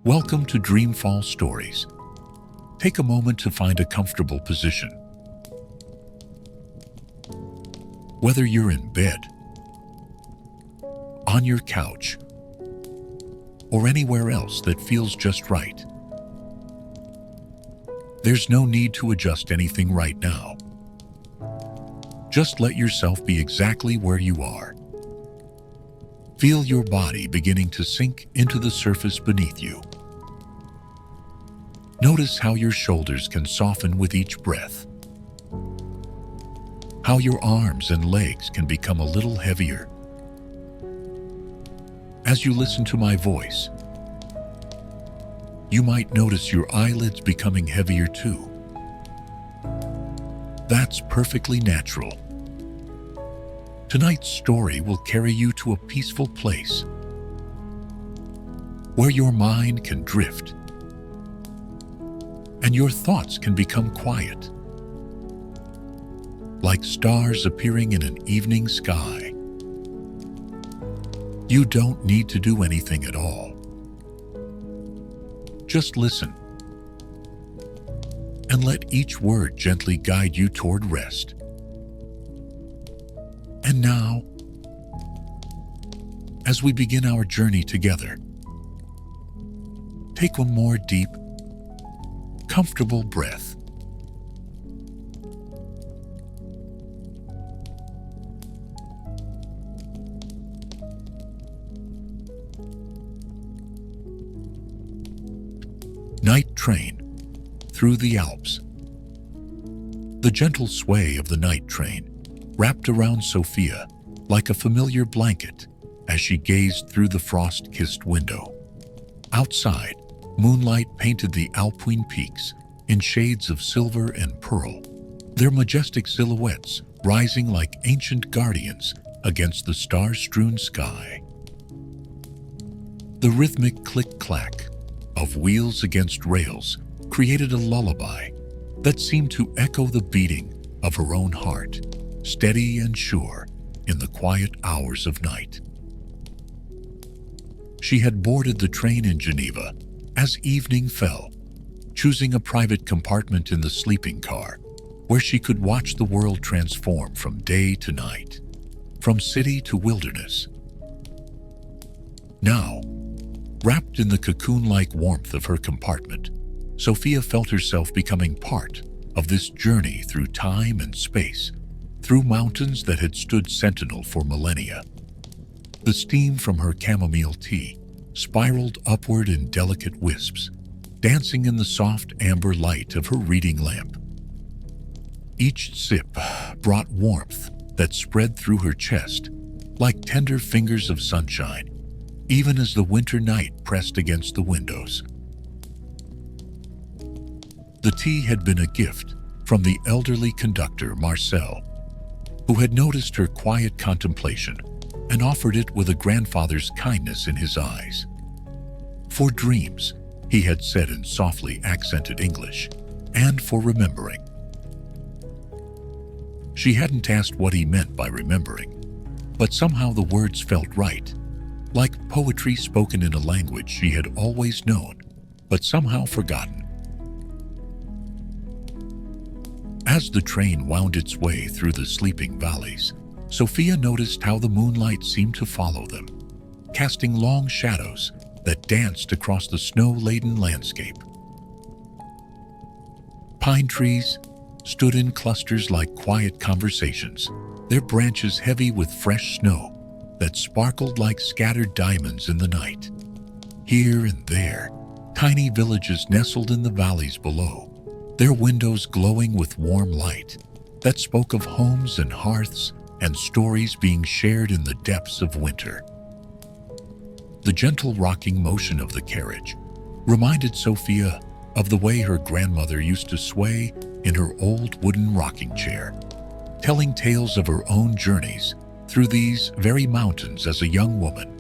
Welcome to Dreamfall Stories. Take a moment to find a comfortable position. Whether you're in bed, on your couch, or anywhere else that feels just right, there's no need to adjust anything right now. Just let yourself be exactly where you are. Feel your body beginning to sink into the surface beneath you. Notice how your shoulders can soften with each breath. How your arms and legs can become a little heavier. As you listen to my voice, you might notice your eyelids becoming heavier too. That's perfectly natural. Tonight's story will carry you to a peaceful place where your mind can drift and your thoughts can become quiet, like stars appearing in an evening sky. You don't need to do anything at all. Just listen and let each word gently guide you toward rest. And now, as we begin our journey together, take one more deep, comfortable breath. Night train through the Alps. The gentle sway of the night train wrapped around Sophia like a familiar blanket as she gazed through the frost-kissed window. Outside, moonlight painted the Alpine peaks in shades of silver and pearl, their majestic silhouettes rising like ancient guardians against the star-strewn sky. The rhythmic click-clack of wheels against rails created a lullaby that seemed to echo the beating of her own heart, steady and sure in the quiet hours of night. She had boarded the train in Geneva as evening fell, choosing a private compartment in the sleeping car where she could watch the world transform from day to night, from city to wilderness. Now, wrapped in the cocoon-like warmth of her compartment, Sophia felt herself becoming part of this journey through time and space, through mountains that had stood sentinel for millennia. The steam from her chamomile tea spiraled upward in delicate wisps, dancing in the soft amber light of her reading lamp. Each sip brought warmth that spread through her chest like tender fingers of sunshine, even as the winter night pressed against the windows. The tea had been a gift from the elderly conductor Marcel, who had noticed her quiet contemplation and offered it with a grandfather's kindness in his eyes. For dreams, he had said in softly accented English, and for remembering. She hadn't asked what he meant by remembering, but somehow the words felt right, like poetry spoken in a language she had always known, but somehow forgotten. As the train wound its way through the sleeping valleys, Sophia noticed how the moonlight seemed to follow them, casting long shadows that danced across the snow-laden landscape. Pine trees stood in clusters like quiet conversations, their branches heavy with fresh snow that sparkled like scattered diamonds in the night. Here and there, tiny villages nestled in the valleys below, their windows glowing with warm light that spoke of homes and hearths and stories being shared in the depths of winter. The gentle rocking motion of the carriage reminded Sophia of the way her grandmother used to sway in her old wooden rocking chair, telling tales of her own journeys through these very mountains as a young woman.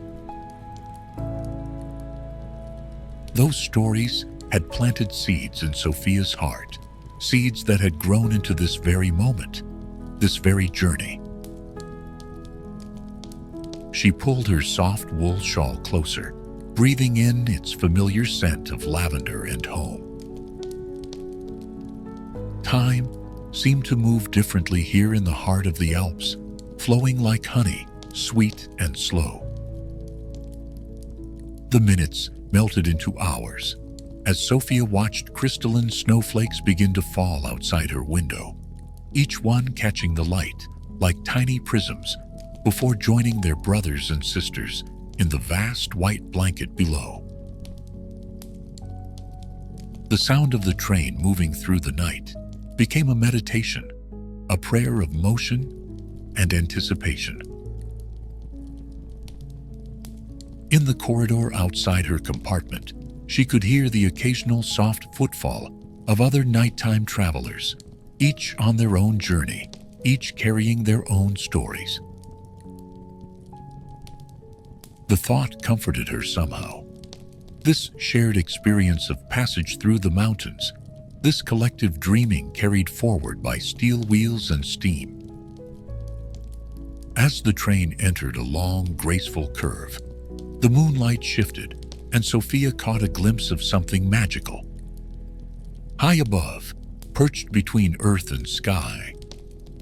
Those stories had planted seeds in Sophia's heart, seeds that had grown into this very moment, this very journey. She pulled her soft wool shawl closer, breathing in its familiar scent of lavender and home. Time seemed to move differently here in the heart of the Alps, flowing like honey, sweet and slow. The minutes melted into hours as Sophia watched crystalline snowflakes begin to fall outside her window, each one catching the light like tiny prisms before joining their brothers and sisters in the vast white blanket below. The sound of the train moving through the night became a meditation, a prayer of motion and anticipation. In the corridor outside her compartment, she could hear the occasional soft footfall of other nighttime travelers, each on their own journey, each carrying their own stories. The thought comforted her somehow. This shared experience of passage through the mountains, this collective dreaming carried forward by steel wheels and steam. As the train entered a long, graceful curve, the moonlight shifted, and Sophia caught a glimpse of something magical. High above, perched between earth and sky,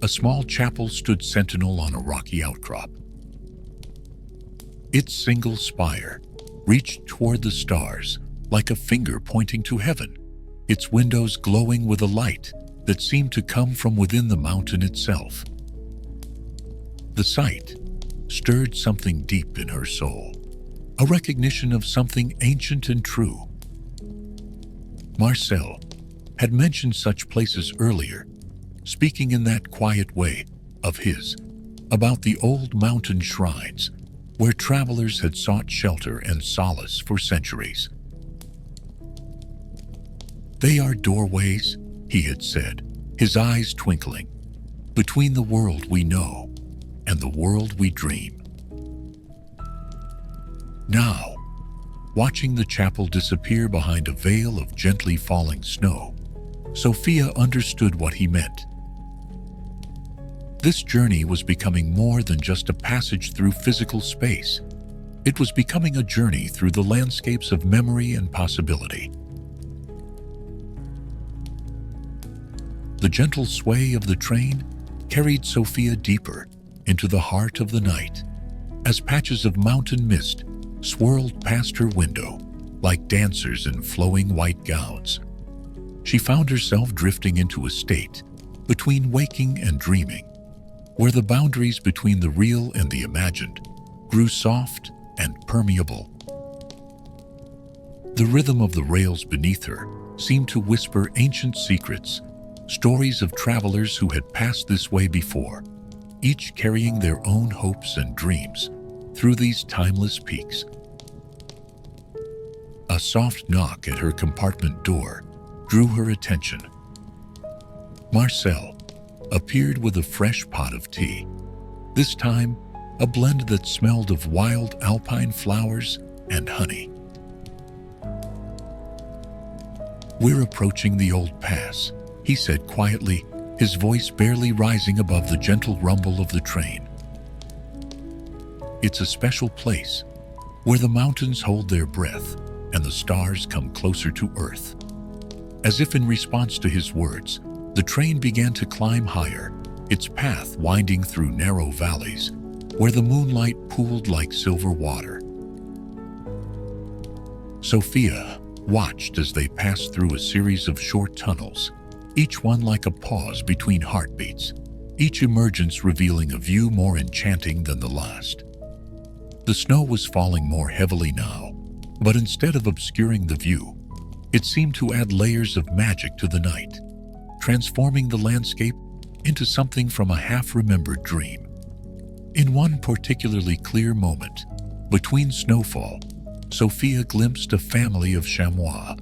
a small chapel stood sentinel on a rocky outcrop. Its single spire reached toward the stars like a finger pointing to heaven, its windows glowing with a light that seemed to come from within the mountain itself. The sight stirred something deep in her soul, a recognition of something ancient and true. Marcel had mentioned such places earlier, speaking in that quiet way of his about the old mountain shrines where travelers had sought shelter and solace for centuries. "They are doorways," he had said, his eyes twinkling, "between the world we know and the world we dream." Now, watching the chapel disappear behind a veil of gently falling snow, Sophia understood what he meant. This journey was becoming more than just a passage through physical space. It was becoming a journey through the landscapes of memory and possibility. The gentle sway of the train carried Sophia deeper into the heart of the night, as patches of mountain mist swirled past her window like dancers in flowing white gowns. She found herself drifting into a state between waking and dreaming, where the boundaries between the real and the imagined grew soft and permeable. The rhythm of the rails beneath her seemed to whisper ancient secrets, stories of travelers who had passed this way before, each carrying their own hopes and dreams through these timeless peaks. A soft knock at her compartment door drew her attention. Marcel appeared with a fresh pot of tea, this time a blend that smelled of wild alpine flowers and honey. "We're approaching the old pass," he said quietly, his voice barely rising above the gentle rumble of the train. "It's a special place, where the mountains hold their breath and the stars come closer to earth." As if in response to his words, the train began to climb higher, its path winding through narrow valleys where the moonlight pooled like silver water. Sophia watched as they passed through a series of short tunnels, each one like a pause between heartbeats, each emergence revealing a view more enchanting than the last. The snow was falling more heavily now, but instead of obscuring the view, it seemed to add layers of magic to the night, transforming the landscape into something from a half-remembered dream. In one particularly clear moment, between snowfall, Sophia glimpsed a family of chamois,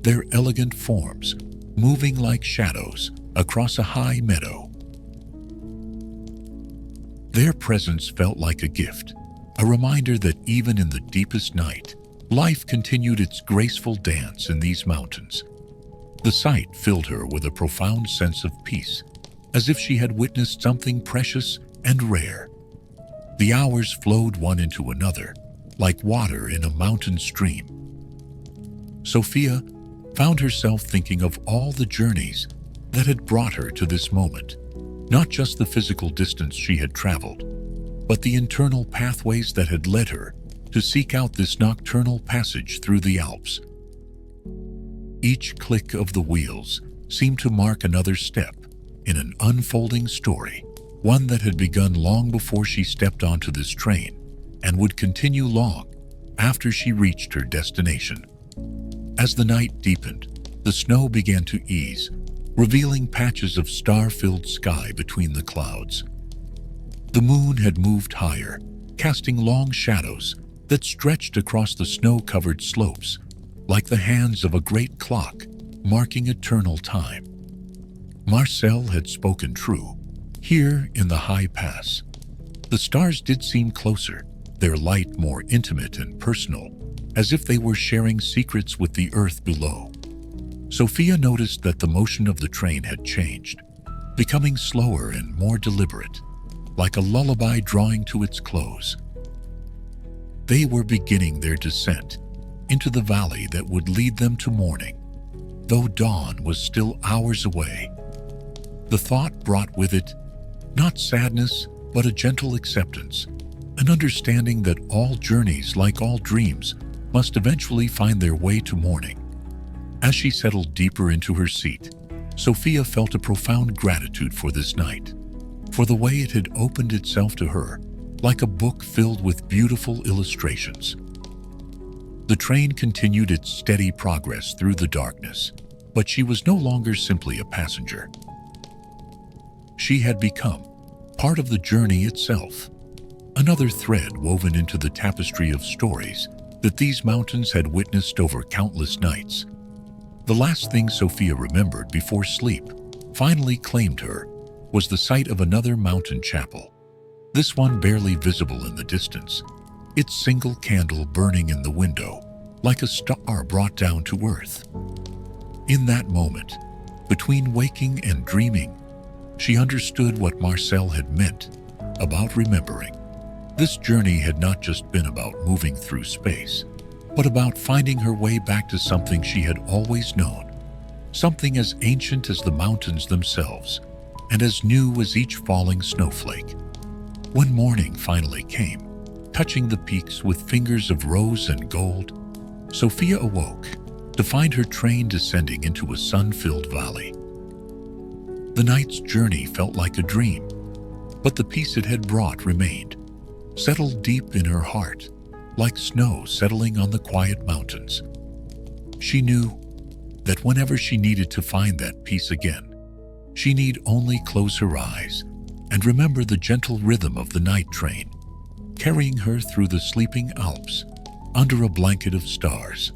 their elegant forms moving like shadows across a high meadow. Their presence felt like a gift, a reminder that even in the deepest night, life continued its graceful dance in these mountains. The sight filled her with a profound sense of peace, as if she had witnessed something precious and rare. The hours flowed one into another, like water in a mountain stream. Sophia found herself thinking of all the journeys that had brought her to this moment, not just the physical distance she had traveled, but the internal pathways that had led her to seek out this nocturnal passage through the Alps. Each click of the wheels seemed to mark another step in an unfolding story, one that had begun long before she stepped onto this train and would continue long after she reached her destination. As the night deepened, the snow began to ease, revealing patches of star-filled sky between the clouds. The moon had moved higher, casting long shadows that stretched across the snow-covered slopes, like the hands of a great clock marking eternal time. Marcel had spoken true. Here in the high pass, the stars did seem closer, their light more intimate and personal, as if they were sharing secrets with the earth below. Sophia noticed that the motion of the train had changed, becoming slower and more deliberate, like a lullaby drawing to its close. They were beginning their descent into the valley that would lead them to morning, though dawn was still hours away. The thought brought with it not sadness, but a gentle acceptance, an understanding that all journeys, like all dreams, must eventually find their way to morning. As she settled deeper into her seat, Sophia felt a profound gratitude for this night, for the way it had opened itself to her, like a book filled with beautiful illustrations. The train continued its steady progress through the darkness, but she was no longer simply a passenger. She had become part of the journey itself, another thread woven into the tapestry of stories that these mountains had witnessed over countless nights. The last thing Sophia remembered before sleep finally claimed her was the sight of another mountain chapel, this one barely visible in the distance, its single candle burning in the window like a star brought down to earth. In that moment, between waking and dreaming, she understood what Marcel had meant about remembering. This journey had not just been about moving through space, but about finding her way back to something she had always known, something as ancient as the mountains themselves, and as new as each falling snowflake. When morning finally came, touching the peaks with fingers of rose and gold, Sophia awoke to find her train descending into a sun-filled valley. The night's journey felt like a dream, but the peace it had brought remained, settled deep in her heart, like snow settling on the quiet mountains. She knew that whenever she needed to find that peace again, she need only close her eyes and remember the gentle rhythm of the night train, carrying her through the sleeping Alps under a blanket of stars.